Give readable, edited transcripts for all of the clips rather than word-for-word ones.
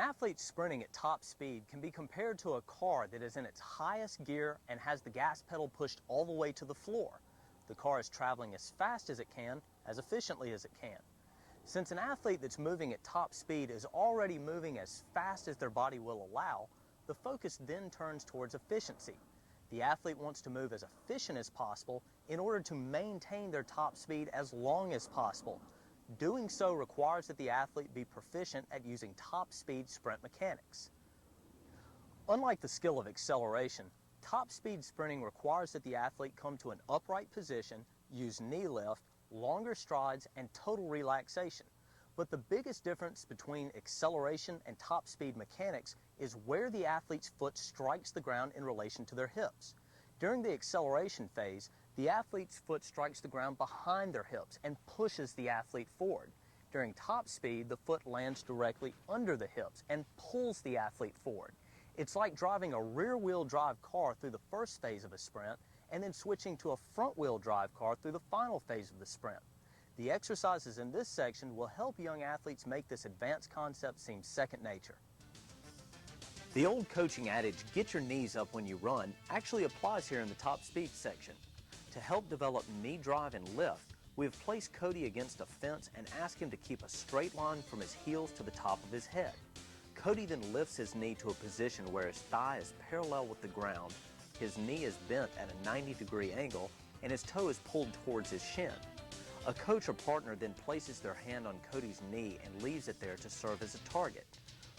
athlete sprinting at top speed can be compared to a car that is in its highest gear and has the gas pedal pushed all the way to the floor. The car is traveling as fast as it can, as efficiently as it can. Since an athlete that's moving at top speed is already moving as fast as their body will allow, the focus then turns towards efficiency. The athlete wants to move as efficient as possible in order to maintain their top speed as long as possible. Doing so requires that the athlete be proficient at using top speed sprint mechanics. Unlike the skill of acceleration, top speed sprinting requires that the athlete come to an upright position, use knee lift, longer strides, and total relaxation. But the biggest difference between acceleration and top speed mechanics is where the athlete's foot strikes the ground in relation to their hips. During the acceleration phase, the athlete's foot strikes the ground behind their hips and pushes the athlete forward. During top speed, the foot lands directly under the hips and pulls the athlete forward. It's like driving a rear-wheel drive car through the first phase of a sprint and then switching to a front-wheel drive car through the final phase of the sprint. The exercises in this section will help young athletes make this advanced concept seem second nature. The old coaching adage, "get your knees up when you run," actually applies here in the top speed section. To help develop knee drive and lift, we have placed Cody against a fence and asked him to keep a straight line from his heels to the top of his head. Cody then lifts his knee to a position where his thigh is parallel with the ground, his knee is bent at a 90-degree angle, and his toe is pulled towards his shin. A coach or partner then places their hand on Cody's knee and leaves it there to serve as a target.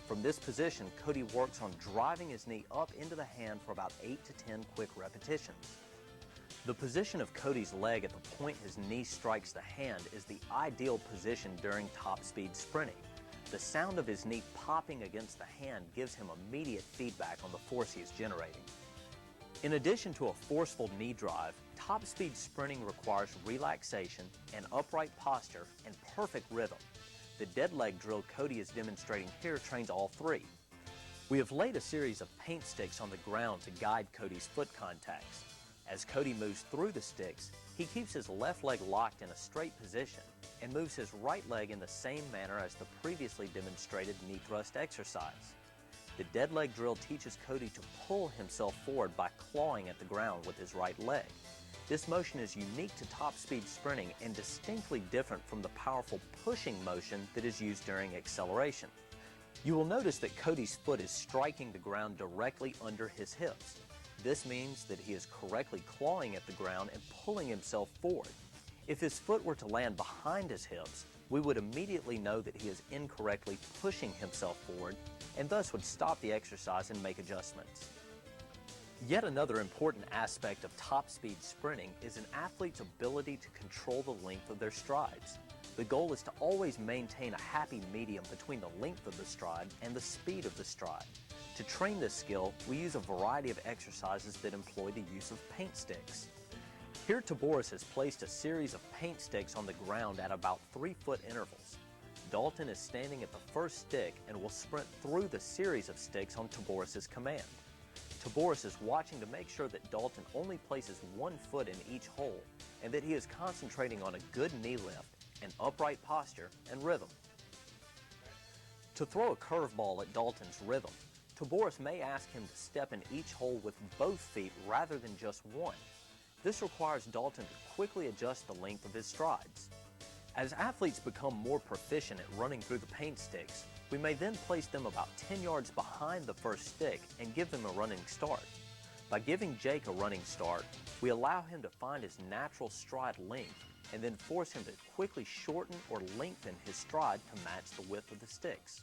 From this position, Cody works on driving his knee up into the hand for about 8 to 10 quick repetitions. The position of Cody's leg at the point his knee strikes the hand is the ideal position during top speed sprinting. The sound of his knee popping against the hand gives him immediate feedback on the force he is generating. In addition to a forceful knee drive, top speed sprinting requires relaxation, an upright posture, and perfect rhythm. The dead leg drill Cody is demonstrating here trains all three. We have laid a series of paint sticks on the ground to guide Cody's foot contacts. As Cody moves through the sticks, he keeps his left leg locked in a straight position and moves his right leg in the same manner as the previously demonstrated knee thrust exercise. The dead leg drill teaches Cody to pull himself forward by clawing at the ground with his right leg. This motion is unique to top speed sprinting and distinctly different from the powerful pushing motion that is used during acceleration. You will notice that Cody's foot is striking the ground directly under his hips. This means that he is correctly clawing at the ground and pulling himself forward. If his foot were to land behind his hips, we would immediately know that he is incorrectly pushing himself forward and thus would stop the exercise and make adjustments. Yet another important aspect of top speed sprinting is an athlete's ability to control the length of their strides. The goal is to always maintain a happy medium between the length of the stride and the speed of the stride. To train this skill, we use a variety of exercises that employ the use of paint sticks. Here Taboris has placed a series of paint sticks on the ground at about 3-foot intervals. Dalton is standing at the first stick and will sprint through the series of sticks on Taboris' command. Taboris is watching to make sure that Dalton only places 1 foot in each hole and that he is concentrating on a good knee lift, an upright posture, and rhythm. To throw a curveball at Dalton's rhythm, Taboris may ask him to step in each hole with both feet rather than just one. This requires Dalton to quickly adjust the length of his strides. As athletes become more proficient at running through the paint sticks, we may then place them about 10 yards behind the first stick and give them a running start. By giving Jake a running start, we allow him to find his natural stride length and then force him to quickly shorten or lengthen his stride to match the width of the sticks.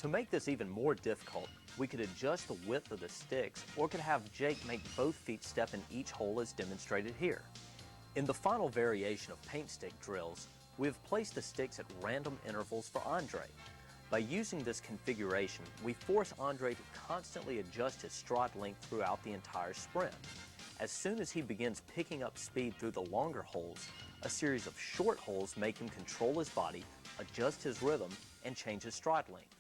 To make this even more difficult, we could adjust the width of the sticks or could have Jake make both feet step in each hole as demonstrated here. In the final variation of paint stick drills, we have placed the sticks at random intervals for Andre. By using this configuration, we force Andre to constantly adjust his stride length throughout the entire sprint. As soon as he begins picking up speed through the longer holes, a series of short holes make him control his body, adjust his rhythm, and change his stride length.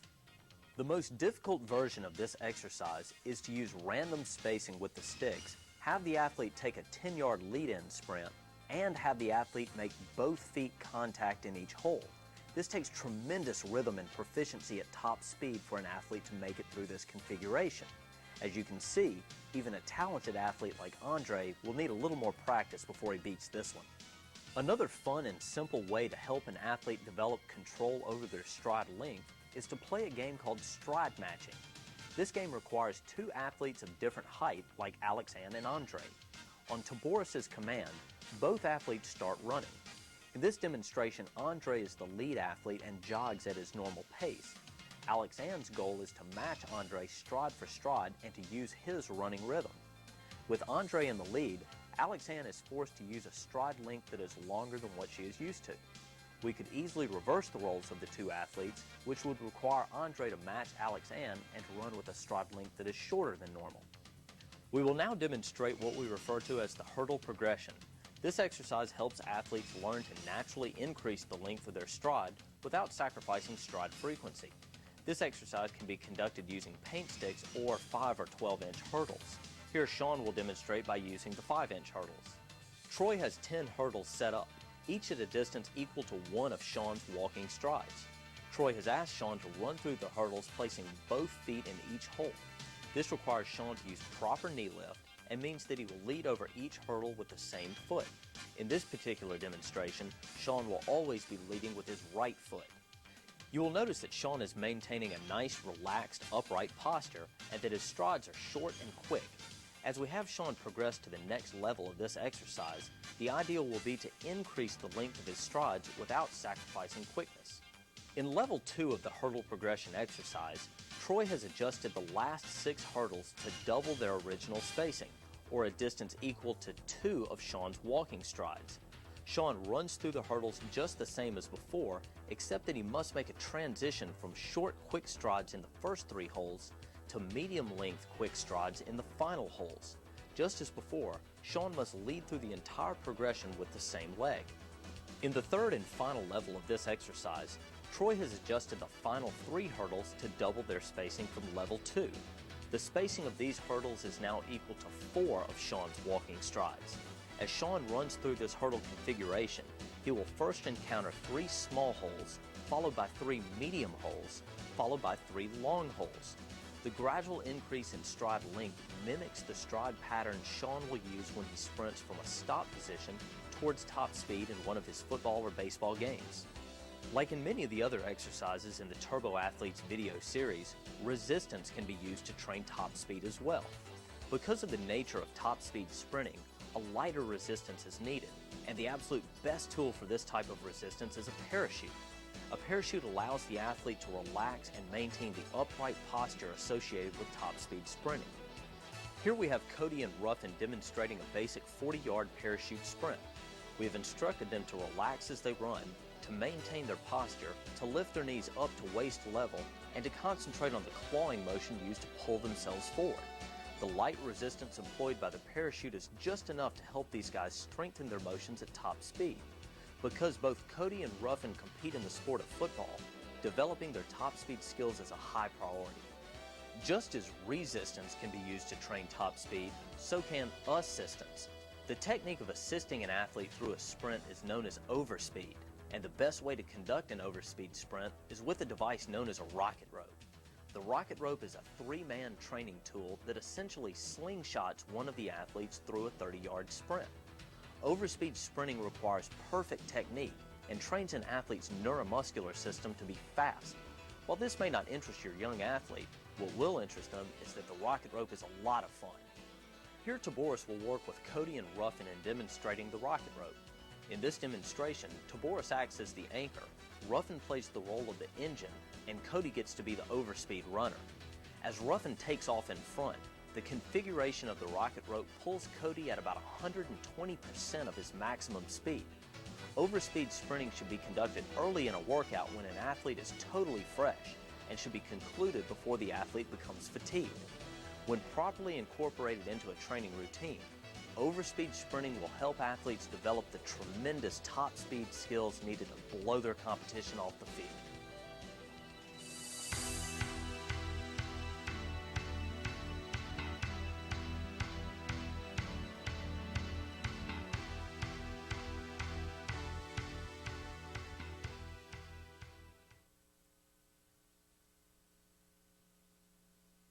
The most difficult version of this exercise is to use random spacing with the sticks, have the athlete take a 10-yard lead-in sprint, and have the athlete make both feet contact in each hole. This takes tremendous rhythm and proficiency at top speed for an athlete to make it through this configuration. As you can see, even a talented athlete like Andre will need a little more practice before he beats this one. Another fun and simple way to help an athlete develop control over their stride length is to play a game called stride matching. This game requires two athletes of different height like Alex Ann and Andre. On Taboris's command, both athletes start running. In this demonstration, Andre is the lead athlete and jogs at his normal pace. Alex Ann's goal is to match Andre stride for stride and to use his running rhythm. With Andre in the lead, Alex Ann is forced to use a stride length that is longer than what she is used to. We could easily reverse the roles of the two athletes, which would require Andre to match Alex Ann and to run with a stride length that is shorter than normal. We will now demonstrate what we refer to as the hurdle progression. This exercise helps athletes learn to naturally increase the length of their stride without sacrificing stride frequency. This exercise can be conducted using paint sticks or 5 or 12-inch hurdles. Here Sean will demonstrate by using the 5-inch hurdles. Troy has 10 hurdles set up, each at a distance equal to one of Sean's walking strides. Troy has asked Sean to run through the hurdles, placing both feet in each hole. This requires Sean to use proper knee lift and means that he will lead over each hurdle with the same foot. In this particular demonstration, Sean will always be leading with his right foot. You will notice that Sean is maintaining a nice, relaxed, upright posture and that his strides are short and quick. As we have Sean progress to the next level of this exercise, the ideal will be to increase the length of his strides without sacrificing quickness. In level 2 of the hurdle progression exercise, Troy has adjusted the last 6 hurdles to double their original spacing, or a distance equal to 2 of Sean's walking strides. Sean runs through the hurdles just the same as before, except that he must make a transition from short, quick strides in the first 3 holes to medium-length quick strides in the final holes. Just as before, Sean must lead through the entire progression with the same leg. In the third and final level of this exercise, Troy has adjusted the final 3 hurdles to double their spacing from level 2. The spacing of these hurdles is now equal to 4 of Sean's walking strides. As Sean runs through this hurdle configuration, he will first encounter 3 small holes, followed by 3 medium holes, followed by 3 long holes. The gradual increase in stride length mimics the stride pattern Sean will use when he sprints from a stop position towards top speed in one of his football or baseball games. Like in many of the other exercises in the Turbo Athletes video series, resistance can be used to train top speed as well. Because of the nature of top speed sprinting, a lighter resistance is needed, and the absolute best tool for this type of resistance is a parachute. A parachute allows the athlete to relax and maintain the upright posture associated with top speed sprinting. Here we have Cody and Ruffin demonstrating a basic 40-yard parachute sprint. We have instructed them to relax as they run, to maintain their posture, to lift their knees up to waist level, and to concentrate on the clawing motion used to pull themselves forward. The light resistance employed by the parachute is just enough to help these guys strengthen their motions at top speed. Because both Cody and Ruffin compete in the sport of football, developing their top speed skills is a high priority. Just as resistance can be used to train top speed, so can assistance. The technique of assisting an athlete through a sprint is known as overspeed, and the best way to conduct an overspeed sprint is with a device known as a rocket rope. The rocket rope is a 3-man training tool that essentially slingshots one of the athletes through a 30-yard sprint. Overspeed sprinting requires perfect technique and trains an athlete's neuromuscular system to be fast. While this may not interest your young athlete, what will interest them is that the rocket rope is a lot of fun. Here Taboris will work with Cody and Ruffin in demonstrating the rocket rope. In this demonstration, Taboris acts as the anchor, Ruffin plays the role of the engine, and Cody gets to be the overspeed runner. As Ruffin takes off in front, the configuration of the rocket rope pulls Cody at about 120% of his maximum speed. Overspeed sprinting should be conducted early in a workout when an athlete is totally fresh and should be concluded before the athlete becomes fatigued. When properly incorporated into a training routine, overspeed sprinting will help athletes develop the tremendous top speed skills needed to blow their competition off the field.